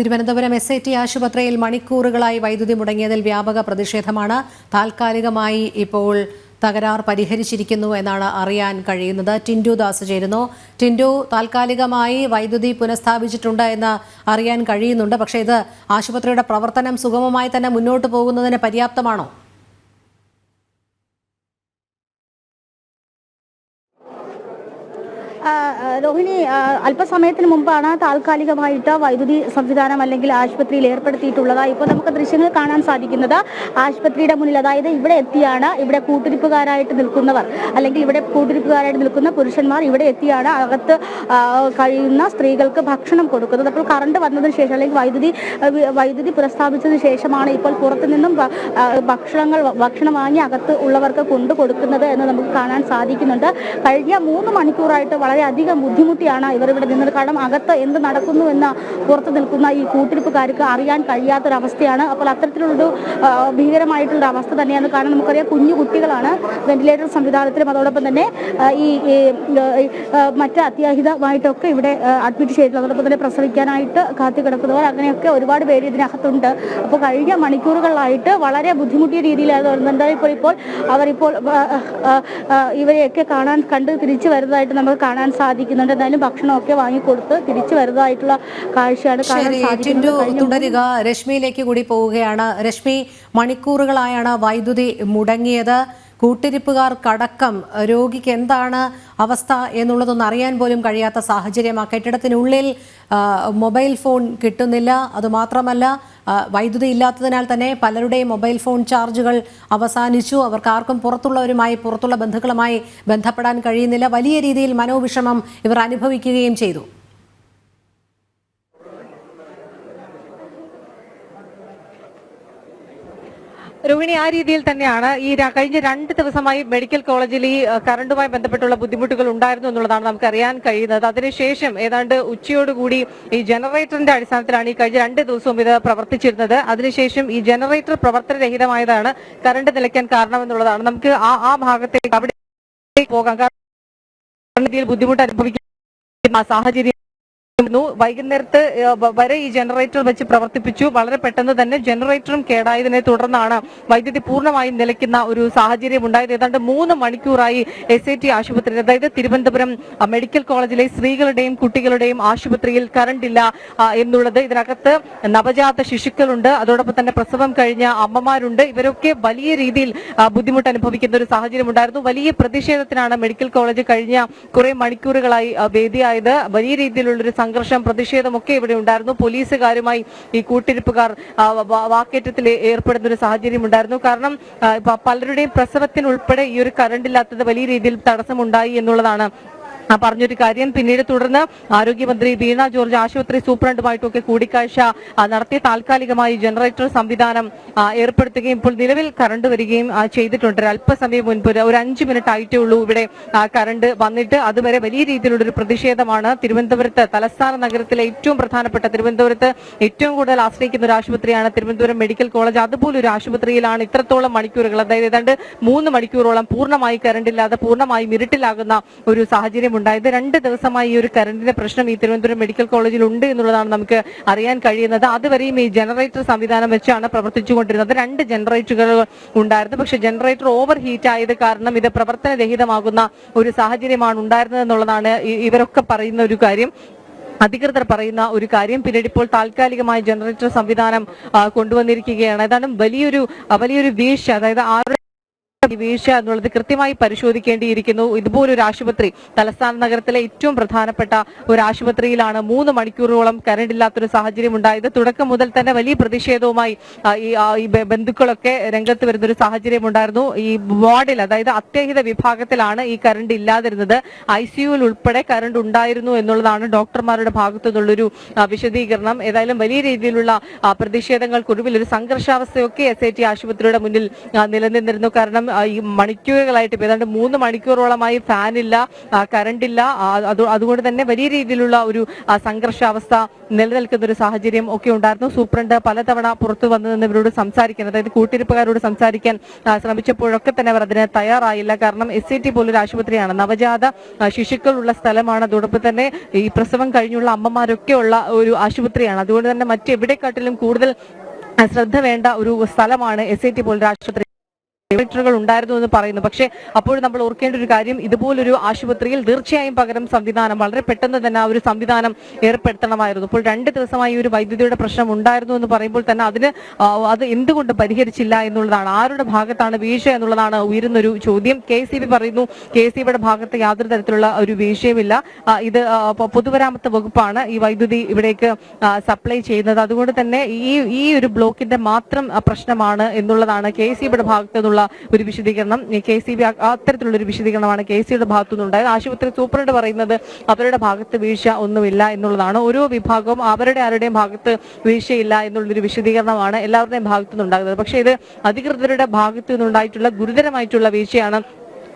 Thiruvananthapuram SIT ആശുപത്രിയിൽ മണിക്കൂറുകളായി വൈദ്യുതി മുടങ്ങിയതിൽ വ്യാപക പ്രതിഷേധമാണ്. താൽക്കാലികമായി ഇപ്പോൾ തകരാർ പരിഹരിച്ചിരിക്കുന്നു എന്നാണ് അറിയാൻ കഴിയുന്നത്. ടിൻഡു ദാസ് ചേരുന്നു. ടിൻഡു, താൽക്കാലികമായി വൈദ്യുതി പുനഃസ്ഥാപിച്ചിട്ടുണ്ട് എന്ന് അറിയാൻ കഴിയുന്നുണ്ട്. പക്ഷേ ഇത് ആശുപത്രിയുടെ പ്രവർത്തനം സുഗമമായി തന്നെ മുന്നോട്ട് പോകുന്നതിന് പര്യാപ്തമാണോ? രോഹിണി, അല്പസമയത്തിന് മുമ്പാണ് താൽക്കാലികമായിട്ട് വൈദ്യുതി സംവിധാനം അല്ലെങ്കിൽ ആശുപത്രിയിൽ ഏർപ്പെടുത്തിയിട്ടുള്ളത്. ഇപ്പോൾ നമുക്ക് ദൃശ്യങ്ങൾ കാണാൻ സാധിക്കുന്നത് ആശുപത്രിയുടെ മുന്നിൽ, അതായത് ഇവിടെ എത്തിയാണ് ഇവിടെ കൂട്ടിരിപ്പുകാരായിട്ട് നിൽക്കുന്നവർ അല്ലെങ്കിൽ ഇവിടെ കൂട്ടിരിപ്പുകാരായിട്ട് നിൽക്കുന്ന പുരുഷന്മാർ ഇവിടെ എത്തിയാണ് അകത്ത് കഴിയുന്ന സ്ത്രീകൾക്ക് ഭക്ഷണം കൊടുക്കുന്നത്. അപ്പോൾ കറണ്ട് വന്നതിന് ശേഷം അല്ലെങ്കിൽ വൈദ്യുതി പുനഃസ്ഥാപിച്ചതിന് ശേഷമാണ് ഇപ്പോൾ പുറത്തു നിന്നും ഭക്ഷണം വാങ്ങി അകത്ത് ഉള്ളവർക്ക് കൊണ്ടു കൊടുക്കുന്നത് എന്ന് നമുക്ക് കാണാൻ സാധിക്കുന്നുണ്ട്. കഴിഞ്ഞ 3 മണിക്കൂറായിട്ട് വളരെയധികം ബുദ്ധിമുട്ടിയാണ് ഇവർ ഇവിടെ നിന്നത്. കാരണം അകത്ത് എന്ത് നടക്കുന്നു എന്ന് പുറത്ത് നിൽക്കുന്ന ഈ കൂട്ടിരിപ്പുകാർക്ക് അറിയാൻ കഴിയാത്തൊരവസ്ഥയാണ്. അപ്പോൾ അത്തരത്തിലുള്ളൊരു ഭീകരമായിട്ടുള്ള അവസ്ഥ തന്നെയാണ്. കാരണം നമുക്കറിയാം, കുഞ്ഞു കുട്ടികളാണ് വെന്റിലേറ്റർ സംവിധാനത്തിലും അതോടൊപ്പം തന്നെ ഈ മറ്റ് അത്യാഹിതമായിട്ടൊക്കെ ഇവിടെ അഡ്മിറ്റ് ചെയ്തിട്ടുള്ളത്. അതോടൊപ്പം തന്നെ പ്രസവിക്കാനായിട്ട് കാത്തി കിടക്കുന്നവർ, അങ്ങനെയൊക്കെ ഒരുപാട് പേര് ഇതിനകത്തുണ്ട്. അപ്പോൾ കഴിഞ്ഞ മണിക്കൂറുകളിലായിട്ട് വളരെ ബുദ്ധിമുട്ടിയ രീതിയിലായിരുന്നു. എന്തായാലും ഇപ്പോൾ അവരിപ്പോൾ ഇവരെയൊക്കെ കണ്ട് തിരിച്ചു വരുന്നതായിട്ട് നമുക്ക് കാണാൻ സാധിക്കുന്നുണ്ട്. എന്തായാലും ഭക്ഷണമൊക്കെ വാങ്ങിക്കൊടുത്ത് തിരിച്ചു വരുന്നതായിട്ടുള്ള കാഴ്ചയാണ് കാണാൻ സാധിക്കുന്നത്. തുടരുക, രശ്മിയിലേക്ക് കൂടി പോവുകയാണ്. രശ്മി, മണിക്കൂറുകളായാണ് വൈദ്യുതി മുടങ്ങിയത്. കൂട്ടിരിപ്പുകാർക്കടക്കം രോഗിക്ക് എന്താണ് അവസ്ഥ എന്നുള്ളതൊന്നും അറിയാൻ പോലും കഴിയാത്ത സാഹചര്യം. ആ കെട്ടിടത്തിനുള്ളിൽ മൊബൈൽ ഫോൺ കിട്ടുന്നില്ല. അതുമാത്രമല്ല, വൈദ്യുതി ഇല്ലാത്തതിനാൽ തന്നെ പലരുടെയും മൊബൈൽ ഫോൺ ചാർജുകൾ അവസാനിച്ചു. അവർക്ക് ആർക്കും പുറത്തുള്ള ബന്ധുക്കളുമായി ബന്ധപ്പെടാൻ കഴിയുന്നില്ല. വലിയ രീതിയിൽ മനോവിഷമം ഇവർ അനുഭവിക്കുകയും ചെയ്തു. രോഹിണി, ആ രീതിയിൽ തന്നെയാണ് ഈ കഴിഞ്ഞ 2 ദിവസമായി മെഡിക്കൽ കോളേജിൽ ഈ കറണ്ടുമായി ബന്ധപ്പെട്ടുള്ള ബുദ്ധിമുട്ടുകൾ ഉണ്ടായിരുന്നു എന്നുള്ളതാണ് നമുക്ക് അറിയാൻ കഴിയുന്നത്. അതിനുശേഷം ഏതാണ്ട് ഉച്ചയോടുകൂടി ഈ ജനറേറ്ററിന്റെ അടിസ്ഥാനത്തിലാണ് ഈ കഴിഞ്ഞ 2 ദിവസവും ഇത് പ്രവർത്തിച്ചിരുന്നത്. അതിനുശേഷം ഈ ജനറേറ്റർ പ്രവർത്തനരഹിതമായതാണ് കറണ്ട് നിലയ്ക്കാൻ കാരണമെന്നുള്ളതാണ്. നമുക്ക് ആ ഭാഗത്തേക്ക് അവിടെ പോകാം. കാരണം ബുദ്ധിമുട്ട് അനുഭവിക്കുന്ന സാഹചര്യം വൈകുന്നേരത്ത് വരെ ഈ ജനറേറ്റർ വെച്ച് പ്രവർത്തിപ്പിച്ചു. വളരെ പെട്ടെന്ന് തന്നെ ജനറേറ്ററും കേടായതിനെ തുടർന്നാണ് വൈദ്യുതി പൂർണ്ണമായും നിലയ്ക്കുന്ന ഒരു സാഹചര്യം ഉണ്ടായത്. ഏതാണ്ട് 3 മണിക്കൂറായി SIT ആശുപത്രി, അതായത് തിരുവനന്തപുരം മെഡിക്കൽ കോളേജിലെ സ്ത്രീകളുടെയും കുട്ടികളുടെയും ആശുപത്രിയിൽ കറണ്ടില്ല എന്നുള്ളത്. ഇതിനകത്ത് നവജാത ശിശുക്കളുണ്ട്, അതോടൊപ്പം തന്നെ പ്രസവം കഴിഞ്ഞ അമ്മമാരുണ്ട്. ഇവരൊക്കെ വലിയ രീതിയിൽ ബുദ്ധിമുട്ട് അനുഭവിക്കുന്ന ഒരു സാഹചര്യം ഉണ്ടായിരുന്നു. വലിയ പ്രതിഷേധത്തിനാണ് മെഡിക്കൽ കോളേജ് കഴിഞ്ഞ കുറെ മണിക്കൂറുകളായി വേദിയായത്. വലിയ രീതിയിലുള്ളൊരു സംഘർഷം, പ്രതിഷേധമൊക്കെ ഇവിടെ ഉണ്ടായിരുന്നു. പോലീസുകാരുമായി ഈ കൂട്ടിരിപ്പുകാർ വാക്കേറ്റത്തിൽ ഏർപ്പെടുന്ന ഒരു സാഹചര്യം ഉണ്ടായിരുന്നു. കാരണം പലരുടെയും പ്രസവത്തിനുൾപ്പെടെ ഈ ഒരു കറണ്ട് ഇല്ലാത്തത് വലിയ രീതിയിൽ തടസ്സമുണ്ടായി എന്നുള്ളതാണ് പറഞ്ഞൊരു കാര്യം. പിന്നീട് തുടർന്ന് ആരോഗ്യമന്ത്രി വീണ ജോർജ് ആശുപത്രി സൂപ്രണ്ടുമായിട്ടൊക്കെ കൂടിക്കാഴ്ച നടത്തി താൽക്കാലികമായി ജനറേറ്റർ സംവിധാനം ഏർപ്പെടുത്തുകയും ഇപ്പോൾ നിലവിൽ കറണ്ട് വരികയും ചെയ്തിട്ടുണ്ട്. അല്പസമയം മുൻപ് ഒരു 5 മിനിറ്റ് ആയിട്ടേ ഉള്ളൂ ഇവിടെ കറണ്ട് വന്നിട്ട്. അതുവരെ വലിയ രീതിയിലുള്ളൊരു പ്രതിഷേധമാണ്. തിരുവനന്തപുരത്ത്, തലസ്ഥാന നഗരത്തിലെ ഏറ്റവും പ്രധാനപ്പെട്ട, തിരുവനന്തപുരത്ത് ഏറ്റവും കൂടുതൽ ആശ്രയിക്കുന്ന ഒരു ആശുപത്രിയാണ് തിരുവനന്തപുരം മെഡിക്കൽ കോളേജ്. അതുപോലൊരു ആശുപത്രിയിലാണ് ഇത്രത്തോളം മണിക്കൂറുകൾ, അതായത് ഏതാണ്ട് 3 മണിക്കൂറോളം പൂർണ്ണമായി കറണ്ടില്ലാതെ പൂർണ്ണമായും ഇരുട്ടിലാകുന്ന ഒരു സാഹചര്യം ഉണ്ടായത്. 2 ദിവസമായി ഈ ഒരു കറണ്ടിന്റെ പ്രശ്നം ഈ തിരുവനന്തപുരം മെഡിക്കൽ കോളേജിൽ ഉണ്ട് എന്നുള്ളതാണ് നമുക്ക് അറിയാൻ കഴിയുന്നത്. അതുവരെയും ഈ ജനറേറ്റർ സംവിധാനം വെച്ചാണ് പ്രവർത്തിച്ചുകൊണ്ടിരുന്നത്. 2 ജനറേറ്ററുകൾ ഉണ്ടായിരുന്നു. പക്ഷേ ജനറേറ്റർ ഓവർ ഹീറ്റ് ആയത് കാരണം ഇത് പ്രവർത്തനരഹിതമാകുന്ന ഒരു സാഹചര്യമാണ് ഉണ്ടായിരുന്നത് എന്നുള്ളതാണ് ഇവരൊക്കെ പറയുന്ന ഒരു കാര്യം, അധികൃതർ പറയുന്ന ഒരു കാര്യം. പിന്നീട് ഇപ്പോൾ താൽക്കാലികമായ ജനറേറ്റർ സംവിധാനം കൊണ്ടുവന്നിരിക്കുകയാണ്. ഏതാണ്ട് വലിയൊരു വീഴ്ച, അതായത് വീഴ്ച എന്നുള്ളത് കൃത്യമായി പരിശോധിക്കേണ്ടിയിരിക്കുന്നു. ഇതുപോലൊരു ആശുപത്രി, തലസ്ഥാന നഗരത്തിലെ ഏറ്റവും പ്രധാനപ്പെട്ട ഒരു ആശുപത്രിയിലാണ് 3 മണിക്കൂറോളം കറണ്ട് ഇല്ലാത്തൊരു സാഹചര്യം ഉണ്ടായത്. തുടക്കം മുതൽ തന്നെ വലിയ പ്രതിഷേധവുമായി ഈ ബന്ധുക്കളൊക്കെ രംഗത്ത് വരുന്നൊരു സാഹചര്യം ഉണ്ടായിരുന്നു. ഈ വാർഡിൽ, അതായത് അത്യാഹിത വിഭാഗത്തിലാണ് ഈ കറണ്ട് ഇല്ലാതിരുന്നത്. ICUവിൽ ഉൾപ്പെടെ കറണ്ട് ഉണ്ടായിരുന്നു എന്നുള്ളതാണ് ഡോക്ടർമാരുടെ ഭാഗത്തു നിന്നുള്ളൊരു വിശദീകരണം. ഏതായാലും വലിയ രീതിയിലുള്ള പ്രതിഷേധങ്ങൾക്കൊടുവിൽ ഒരു സംഘർഷാവസ്ഥയൊക്കെ SIT ആശുപത്രിയുടെ മുന്നിൽ നിലനിന്നിരുന്നു. കാരണം ഈ മണിക്കൂറുകളായിട്ട് ഇപ്പൊ ഏതാണ്ട് 3 മണിക്കൂറോളമായി ഫാനില്ല, കറണ്ടില്ല. അതുകൊണ്ട് തന്നെ വലിയ രീതിയിലുള്ള ഒരു സംഘർഷാവസ്ഥ നിലനിൽക്കുന്ന ഒരു സാഹചര്യം ഒക്കെ ഉണ്ടായിരുന്നു. സൂപ്രണ്ട് പലതവണ പുറത്തു വന്നു നിന്ന് ഇവരോട് സംസാരിക്കാൻ, അതായത് കൂട്ടിരിപ്പുകാരോട് സംസാരിക്കാൻ ശ്രമിച്ചപ്പോഴൊക്കെ തന്നെ അവർ അതിന് തയ്യാറായില്ല. കാരണം SAT പോലൊരു ആശുപത്രിയാണ്, നവജാത ശിശുക്കളുള്ള സ്ഥലമാണ്, അതോടൊപ്പം തന്നെ ഈ പ്രസവം കഴിഞ്ഞുള്ള അമ്മമാരൊക്കെ ഉള്ള ഒരു ആശുപത്രിയാണ്. അതുകൊണ്ട് തന്നെ മറ്റെവിടെക്കാട്ടിലും കൂടുതൽ ശ്രദ്ധ വേണ്ട ഒരു സ്ഥലമാണ് SAT പോലൊരു ആശുപത്രി. കൾ ഉണ്ടായിരുന്നു എന്ന് പറയുന്നു. പക്ഷേ അപ്പോൾ നമ്മൾ ഓർക്കേണ്ട ഒരു കാര്യം, ഇതുപോലൊരു ആശുപത്രിയിൽ തീർച്ചയായും പകരം സംവിധാനം വളരെ പെട്ടെന്ന് തന്നെ ആ ഒരു സംവിധാനം ഏർപ്പെടുത്തണമായിരുന്നു. ഇപ്പോൾ 2 ദിവസമായി ഒരു വൈദ്യുതിയുടെ പ്രശ്നം ഉണ്ടായിരുന്നു എന്ന് പറയുമ്പോൾ തന്നെ അത് എന്തുകൊണ്ട് പരിഹരിച്ചില്ല എന്നുള്ളതാണ്, ആരുടെ ഭാഗത്താണ് വീഴ്ച എന്നുള്ളതാണ് ഉയരുന്നൊരു ചോദ്യം. KCB പറയുന്നു KCBയുടെ ഭാഗത്ത് യാതൊരു തരത്തിലുള്ള ഒരു വീഴ്ചയുമില്ല, ഇത് പൊതുമരാമത്ത് വകുപ്പാണ് ഈ വൈദ്യുതി ഇവിടേക്ക് സപ്ലൈ ചെയ്യുന്നത്. അതുകൊണ്ട് തന്നെ ഈ ഒരു ബ്ലോക്കിന്റെ മാത്രം പ്രശ്നമാണ് എന്നുള്ളതാണ് KCBയുടെ ഭാഗത്തു നിന്നുള്ള ഒരു വിശദീകരണം. KCB അത്തരത്തിലുള്ള ഒരു വിശദീകരണമാണ് KCBയുടെ ഭാഗത്തു നിന്നുണ്ടായത്. ആശുപത്രി സൂപ്രണ്ട് പറയുന്നത് അവരുടെ ഭാഗത്ത് വീഴ്ച ഒന്നുമില്ല എന്നുള്ളതാണ്. ഓരോ വിഭാഗവും ആരുടെയും ഭാഗത്ത് വീഴ്ചയില്ല എന്നുള്ളൊരു വിശദീകരണമാണ് എല്ലാവരുടെയും ഭാഗത്തു നിന്നുണ്ടാകുന്നത്. പക്ഷേ ഇത് അധികൃതരുടെ ഭാഗത്തു നിന്നുണ്ടായിട്ടുള്ള ഗുരുതരമായിട്ടുള്ള വീഴ്ചയാണ്,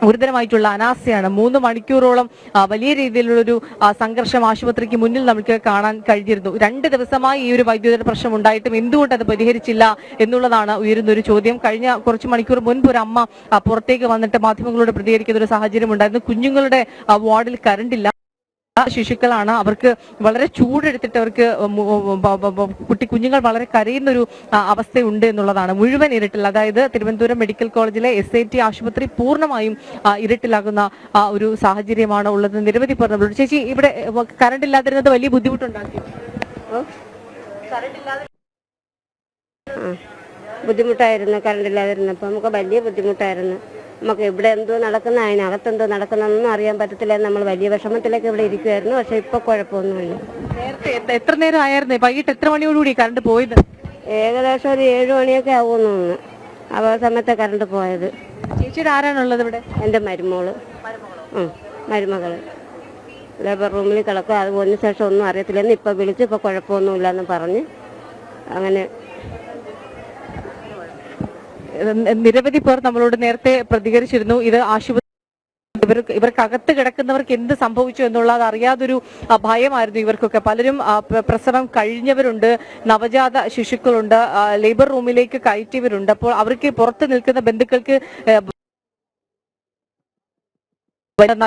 ഗുരുതരമായിട്ടുള്ള അനാസ്ഥയാണ്. 3 മണിക്കൂറോളം വലിയ രീതിയിലുള്ളൊരു സംഘർഷം ആശുപത്രിക്ക് മുന്നിൽ നമുക്ക് കാണാൻ കഴിഞ്ഞിരുന്നു. 2 ദിവസമായി ഈ ഒരു വൈദ്യുതിയുടെ പ്രശ്നം ഉണ്ടായിട്ടും എന്തുകൊണ്ട് അത് പരിഹരിച്ചില്ല എന്നുള്ളതാണ് ഉയരുന്ന ഒരു ചോദ്യം. കഴിഞ്ഞ കുറച്ച് മണിക്കൂർ മുൻപ് ഒരു അമ്മ പുറത്തേക്ക് വന്നിട്ട് മാധ്യമങ്ങളോട് പ്രതികരിക്കുന്ന ഒരു സാഹചര്യം ഉണ്ടായിരുന്നു. കുഞ്ഞുങ്ങളുടെ വാർഡിൽ കറണ്ടില്ല, ശിശുക്കളാണ്, അവർക്ക് വളരെ ചൂടെടുത്തിട്ട് അവർക്ക് കുഞ്ഞുങ്ങൾ വളരെ കരയുന്നൊരു അവസ്ഥയുണ്ട് എന്നുള്ളതാണ്. മുഴുവൻ ഇരുട്ടിൽ, അതായത് തിരുവനന്തപുരം മെഡിക്കൽ കോളേജിലെ SAT ആശുപത്രി പൂർണ്ണമായും ഇരുട്ടിലാകുന്ന ഒരു സാഹചര്യമാണ് ഉള്ളത്. നിരവധി പേർ നമ്മളോട്, ചേച്ചി ഇവിടെ കറണ്ട് ഇല്ലാതിരുന്നത് വലിയ ബുദ്ധിമുട്ടുണ്ടാക്കി? ബുദ്ധിമുട്ടായിരുന്നു, കറണ്ട് ഇല്ലാതിരുന്നപ്പോൾ നമുക്ക് വലിയ ബുദ്ധിമുട്ടായിരുന്നു. നമുക്ക് ഇവിടെ എന്തോ നടക്കുന്ന, അതിനകത്തെന്തോ നടക്കുന്നതെന്നൊന്നും അറിയാൻ പറ്റത്തില്ല. നമ്മൾ വലിയ വിഷമത്തിലേക്ക് ഇവിടെ ഇരിക്കുമായിരുന്നു. പക്ഷെ ഇപ്പൊ കുഴപ്പമൊന്നുമില്ല. നേരത്തെ എത്ര നേരം ആയിരുന്നു? വൈകിട്ട് എത്ര മണിയോടുകൂടി കറണ്ട് പോയത്? ഏകദേശം ഒരു 7 മണിയൊക്കെ ആവുമെന്ന് തോന്നുന്നു. ആ സമയത്ത് കറണ്ട് പോയത്. ചേച്ചിയുടെ ആരാണുള്ളത് ഇവിടെ? എൻ്റെ മരുമകള് ലേബർ റൂമിൽ കിടക്കുക. അത് പോയതിനു ശേഷം ഒന്നും അറിയത്തില്ലെന്ന് ഇപ്പം വിളിച്ച് ഇപ്പം കുഴപ്പമൊന്നുമില്ലെന്ന് പറഞ്ഞ് അങ്ങനെ നിരവധി പേർ നമ്മളോട് നേരത്തെ പ്രതികരിച്ചിരുന്നു. ഇത് ആശുപത്രി ഇവർക്കകത്ത് കിടക്കുന്നവർക്ക് എന്ത് സംഭവിച്ചു എന്നുള്ളത് അറിയാതൊരു ഭയമായിരുന്നു ഇവർക്കൊക്കെ. പലരും പ്രസവം കഴിഞ്ഞവരുണ്ട്, നവജാത ശിശുക്കളുണ്ട്, ലേബർ റൂമിലേക്ക് കയറ്റിയവരുണ്ട്. അപ്പോൾ അവർക്ക് പുറത്ത് നിൽക്കുന്ന ബന്ധുക്കൾക്ക്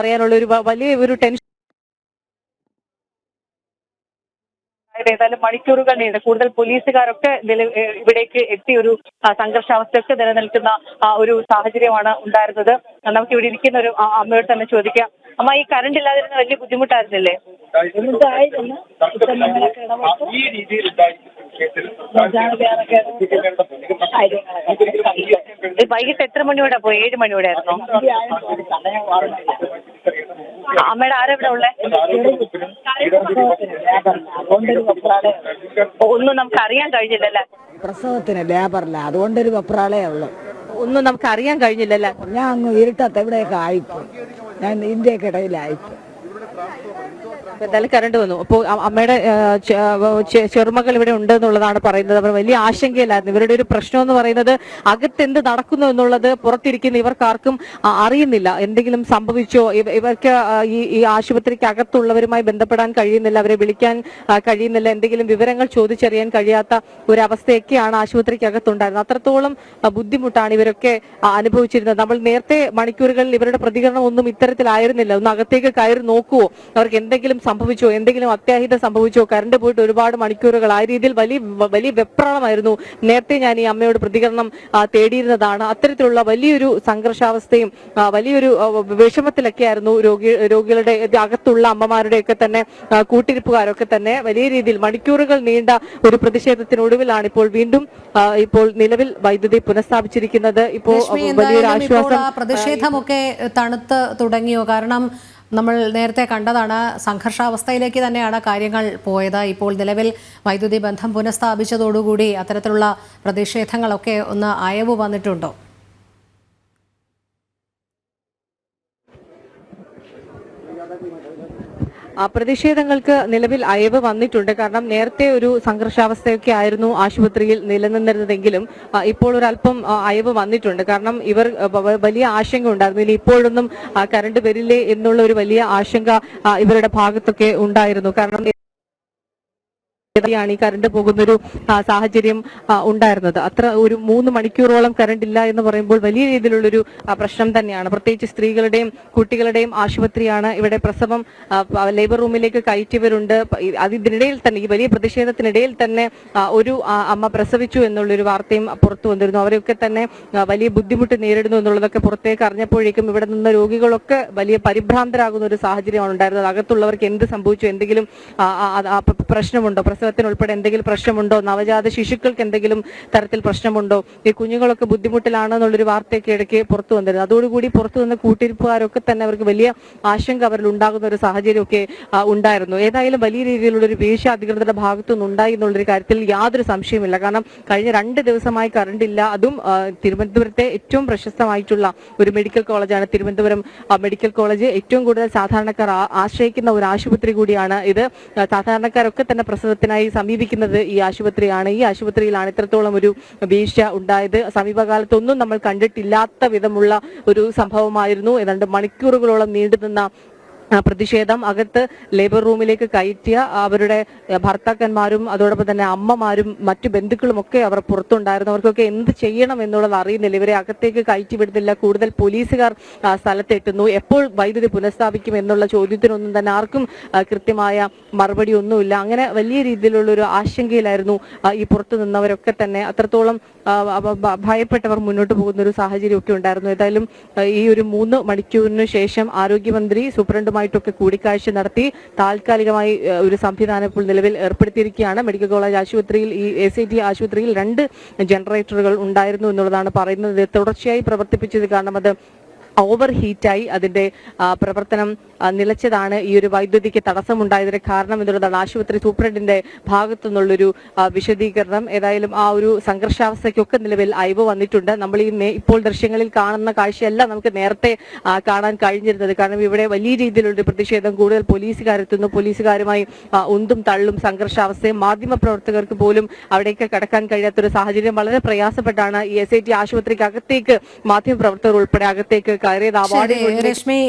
അറിയാനുള്ള ഒരു വലിയ ഒരു ടെൻഷൻ. ഏതായാലും മണിക്കൂറുകൾ നീണ്ട് കൂടുതൽ പോലീസുകാരൊക്കെ ഇവിടേക്ക് എത്തി ഒരു സംഘർഷാവസ്ഥയൊക്കെ നിലനിൽക്കുന്ന ഒരു സാഹചര്യമാണ് ഉണ്ടായിരുന്നത്. നമുക്ക് ഇവിടെ ഇരിക്കുന്ന ഒരു അമ്മയോട് തന്നെ ചോദിക്കാം. അമ്മ, ഈ കറണ്ട് ഇല്ലാതിരുന്ന വലിയ ബുദ്ധിമുട്ടായിരുന്നില്ലേ? വൈകിട്ട് എത്ര മണിയോടെ പോയി? 7 മണിയോടെ ആയിരുന്നു. അമ്മയുടെ ആരെവിടെ ഉള്ളേ? ഒന്നും നമുക്ക് അറിയാൻ കഴിഞ്ഞില്ലല്ലേ? പ്രസവത്തിന് ലേബറില്ല, അതുകൊണ്ടൊരു വെപ്രാളേ ഉള്ളു. ഒന്നും നമുക്ക് അറിയാൻ കഴിഞ്ഞില്ലല്ലേ? ഞാൻ അങ്ങ് ഇരുട്ടത്ത് എവിടെയൊക്കെ ആയിപ്പോയി, ഞാൻ ഇന്ത്യക്ക് ഇടയിലായിപ്പോയി. എന്തായാലും കറണ്ട് വന്നു. അപ്പോൾ അമ്മയുടെ ചെറുമകൾ ഇവിടെ ഉണ്ട് എന്നുള്ളതാണ് പറയുന്നത്. അവർ വലിയ ആശങ്കയിലായിരുന്നു. ഇവരുടെ ഒരു പ്രശ്നം എന്ന് പറയുന്നത് അകത്തെന്ത് നടക്കുന്നു എന്നുള്ളത് പുറത്തിരിക്കുന്ന ഇവർക്കാർക്കും അറിയുന്നില്ല. എന്തെങ്കിലും സംഭവിച്ചോ, ഇവർക്ക് ഈ ആശുപത്രിക്ക് അകത്തുള്ളവരുമായി ബന്ധപ്പെടാൻ കഴിയുന്നില്ല, അവരെ വിളിക്കാൻ കഴിയുന്നില്ല, എന്തെങ്കിലും വിവരങ്ങൾ ചോദിച്ചറിയാൻ കഴിയാത്ത ഒരവസ്ഥയൊക്കെയാണ് ആശുപത്രിക്ക് അകത്തുണ്ടായിരുന്നത്. അത്രത്തോളം ബുദ്ധിമുട്ടാണ് ഇവരൊക്കെ അനുഭവിച്ചിരുന്നത്. നമ്മൾ നേരത്തെ മണിക്കൂറുകളിൽ ഇവരുടെ പ്രതികരണം ഒന്നും ഇത്തരത്തിലായിരുന്നില്ല. ഒന്ന് അകത്തേക്ക് കയറി നോക്കുവോ, അവർക്ക് എന്തെങ്കിലും സംഭവിച്ചോ, എന്തെങ്കിലും അത്യാഹിതം സംഭവിച്ചോ, കറണ്ട് പോയിട്ട് ഒരുപാട് മണിക്കൂറുകൾ, ആ രീതിയിൽ വലിയ വെപ്രാളമായിരുന്നു. നേരത്തെ ഞാൻ ഈ അമ്മയോട് പ്രതികരണം തേടിയിരുന്നതാണ്. അത്തരത്തിലുള്ള വലിയൊരു സംഘർഷാവസ്ഥയും വലിയൊരു വിഷമത്തിലൊക്കെ ആയിരുന്നു രോഗികളുടെ അകത്തുള്ള അമ്മമാരുടെയൊക്കെ തന്നെ കൂട്ടിരിപ്പുകാരൊക്കെ തന്നെ വലിയ രീതിയിൽ മണിക്കൂറുകൾ നീണ്ട ഒരു പ്രതിഷേധത്തിനൊടുവിലാണ് ഇപ്പോൾ നിലവിൽ വൈദ്യുതി പുനഃസ്ഥാപിച്ചിരിക്കുന്നത്. ഇപ്പോൾ വലിയൊരു ആശ്വാസം. പ്രതിഷേധമൊക്കെ തണുത്ത് തുടങ്ങിയോ? കാരണം നമ്മൾ നേരത്തെ കണ്ടതാണ്, സംഘർഷാവസ്ഥയിലേക്ക് തന്നെയാണ് കാര്യങ്ങൾ പോയത്. ഇപ്പോൾ നിലവിൽ വൈദ്യുതി ബന്ധം പുനഃസ്ഥാപിച്ചതോടുകൂടി അത്തരത്തിലുള്ള പ്രതിഷേധങ്ങളൊക്കെ ഒന്ന് അയവ് വന്നിട്ടുണ്ടോ? പ്രതിഷേധങ്ങൾക്ക് നിലവിൽ അയവ് വന്നിട്ടുണ്ട്. കാരണം നേരത്തെ ഒരു സംഘർഷാവസ്ഥയൊക്കെ ആയിരുന്നു ആശുപത്രിയിൽ നിലനിന്നിരുന്നതെങ്കിലും ഇപ്പോൾ ഒരല്പം അയവ് വന്നിട്ടുണ്ട്. കാരണം ഇവർ വലിയ ആശങ്ക ഉണ്ടായിരുന്നു, ഇനി ഇപ്പോഴൊന്നും കറണ്ട് വരില്ലേ എന്നുള്ള ഒരു വലിയ ആശങ്ക ഇവരുടെ ഭാഗത്തൊക്കെ ഉണ്ടായിരുന്നു. കാരണം ാണ് ഈ കറണ്ട് പോകുന്നൊരു സാഹചര്യം ഉണ്ടായിരുന്നത്. അത്ര ഒരു 3 മണിക്കൂറോളം കറണ്ട് ഇല്ല എന്ന് പറയുമ്പോൾ വലിയ രീതിയിലുള്ളൊരു പ്രശ്നം തന്നെയാണ്. പ്രത്യേകിച്ച് സ്ത്രീകളുടെയും കുട്ടികളുടെയും ആശുപത്രിയാണ്. ഇവിടെ പ്രസവം ലേബർ റൂമിലേക്ക് കയറ്റിയവരുണ്ട്. അതിനിടയിൽ തന്നെ ഈ വലിയ പ്രതിഷേധത്തിനിടയിൽ തന്നെ ഒരു അമ്മ പ്രസവിച്ചു എന്നുള്ളൊരു വാർത്തയും പുറത്തു വന്നിരുന്നു. അവരൊക്കെ തന്നെ വലിയ ബുദ്ധിമുട്ട് നേരിടുന്നു എന്നുള്ളതൊക്കെ പുറത്തേക്ക് അറിഞ്ഞപ്പോഴേക്കും ഇവിടെ നിന്ന് രോഗികളൊക്കെ വലിയ പരിഭ്രാന്തരാകുന്ന ഒരു സാഹചര്യമാണ് ഉണ്ടായിരുന്നത്. അകത്തുള്ളവർക്ക് എന്ത് സംഭവിച്ചു, എന്തെങ്കിലും പ്രശ്നമുണ്ടോ, പ്രസവത്തിനുൾപ്പെടെ എന്തെങ്കിലും പ്രശ്നമുണ്ടോ, നവജാത ശിശുക്കൾക്ക് എന്തെങ്കിലും തരത്തിൽ പ്രശ്നമുണ്ടോ, ഈ കുഞ്ഞുങ്ങളൊക്കെ ബുദ്ധിമുട്ടിലാണെന്നുള്ളൊരു വാർത്തയൊക്കെ ഇടയ്ക്ക് പുറത്തു വന്നിരുന്നു. അതോടുകൂടി പുറത്തു വന്ന കൂട്ടിരിപ്പുകാരൊക്കെ തന്നെ അവർക്ക് വലിയ ആശങ്ക അവരിൽ ഉണ്ടാകുന്ന ഒരു സാഹചര്യമൊക്കെ ഉണ്ടായിരുന്നു. ഏതായാലും വലിയ രീതിയിലുള്ള ഒരു വീഴ്ച അധികൃതരുടെ ഭാഗത്തുനിന്ന് ഉണ്ടായി എന്നുള്ളൊരു കാര്യത്തിൽ യാതൊരു സംശയമില്ല. കാരണം കഴിഞ്ഞ 2 ദിവസമായി കറണ്ട് ഇല്ല. അതും തിരുവനന്തപുരത്തെ ഏറ്റവും പ്രശസ്തമായിട്ടുള്ള ഒരു മെഡിക്കൽ കോളേജാണ് തിരുവനന്തപുരം മെഡിക്കൽ കോളേജ്. ഏറ്റവും കൂടുതൽ സാധാരണക്കാർ ആശ്രയിക്കുന്ന ഒരു ആശുപത്രി കൂടിയാണ് ഇത്. സാധാരണക്കാരൊക്കെ തന്നെ പ്രസവത്തിനായി സമീപിക്കുന്നത് ഈ ആശുപത്രിയാണ്. ഈ ആശുപത്രിയിലാണ് ഇത്രത്തോളം ഒരു വീഴ്ച ഉണ്ടായത്. സമീപകാലത്തൊന്നും നമ്മൾ കണ്ടിട്ടില്ലാത്ത വിധമുള്ള ഒരു സംഭവമായിരുന്നു. ഏതാണ്ട് മണിക്കൂറുകളോളം നീണ്ടുനിന്ന പ്രതിഷേധം. അകത്ത് ലേബർ റൂമിലേക്ക് കയറ്റിയ അവരുടെ ഭർത്താക്കന്മാരും അതോടൊപ്പം തന്നെ അമ്മമാരും മറ്റു ബന്ധുക്കളും ഒക്കെ അവർ പുറത്തുണ്ടായിരുന്നു. അവർക്കൊക്കെ എന്ത് ചെയ്യണം എന്നുള്ളത് അറിയുന്നില്ല. ഇവരെ അകത്തേക്ക് കയറ്റി വിടുന്നില്ല. കൂടുതൽ പോലീസുകാർ സ്ഥലത്തെത്തുന്നു. എപ്പോൾ വൈദ്യുതി പുനഃസ്ഥാപിക്കും എന്നുള്ള ചോദ്യത്തിനൊന്നും തന്നെ ആർക്കും കൃത്യമായ മറുപടി ഒന്നുമില്ല. അങ്ങനെ വലിയ രീതിയിലുള്ള ഒരു ആശങ്കയിലായിരുന്നു ഈ പുറത്തു നിന്നവരൊക്കെ തന്നെ. അത്രത്തോളം ഭയപ്പെട്ടവർ മുന്നോട്ട് പോകുന്ന ഒരു സാഹചര്യമൊക്കെ ഉണ്ടായിരുന്നു. ഏതായാലും ഈ ഒരു 3 മണിക്കൂറിന് ശേഷം ആരോഗ്യമന്ത്രി സൂപ്രണ്ടുമായിട്ടൊക്കെ കൂടിക്കാഴ്ച നടത്തി താൽക്കാലികമായി ഒരു സംവിധാനം ഇപ്പോൾ നിലവിൽ ഏർപ്പെടുത്തിയിരിക്കുകയാണ്. മെഡിക്കൽ കോളേജ് ആശുപത്രിയിൽ ഈ ACT ആശുപത്രിയിൽ 2 ജനറേറ്ററുകൾ ഉണ്ടായിരുന്നു എന്നുള്ളതാണ് പറയുന്നത്. തുടർച്ചയായി പ്രവർത്തിപ്പിച്ചത് കാരണം അത് ഓവർ ഹീറ്റായി അതിന്റെ പ്രവർത്തനം നിലച്ചതാണ് ഈ ഒരു വൈദ്യുതിക്ക് തടസ്സമുണ്ടായതിന് കാരണം എന്നുള്ളതാണ് ആശുപത്രി സൂപ്രണ്ടിന്റെ ഭാഗത്തു നിന്നുള്ളൊരു വിശദീകരണം. ഏതായാലും ആ ഒരു സംഘർഷാവസ്ഥയ്ക്കൊക്കെ നിലവിൽ അയവ് വന്നിട്ടുണ്ട്. നമ്മൾ ഈ ഇപ്പോൾ ദൃശ്യങ്ങളിൽ കാണുന്ന കാഴ്ചയല്ല നമുക്ക് നേരത്തെ കാണാൻ കഴിഞ്ഞിരുന്നത്. കാരണം ഇവിടെ വലിയ രീതിയിലുള്ള പ്രതിഷേധം, കൂടുതൽ പോലീസുകാരെത്തുന്നു. പോലീസുകാരുമായി ഉന്തും തള്ളും സംഘർഷാവസ്ഥയും മാധ്യമ പ്രവർത്തകർക്ക് പോലും അവിടേക്ക് കടക്കാൻ കഴിയാത്തൊരു സാഹചര്യം. വളരെ പ്രയാസപ്പെട്ടാണ് ഈ ACT ആശുപത്രിക്ക് അകത്തേക്ക് മാധ്യമ പ്രവർത്തകർ ഉൾപ്പെടെ അകത്തേക്ക് കയറിയത്. രശ്മി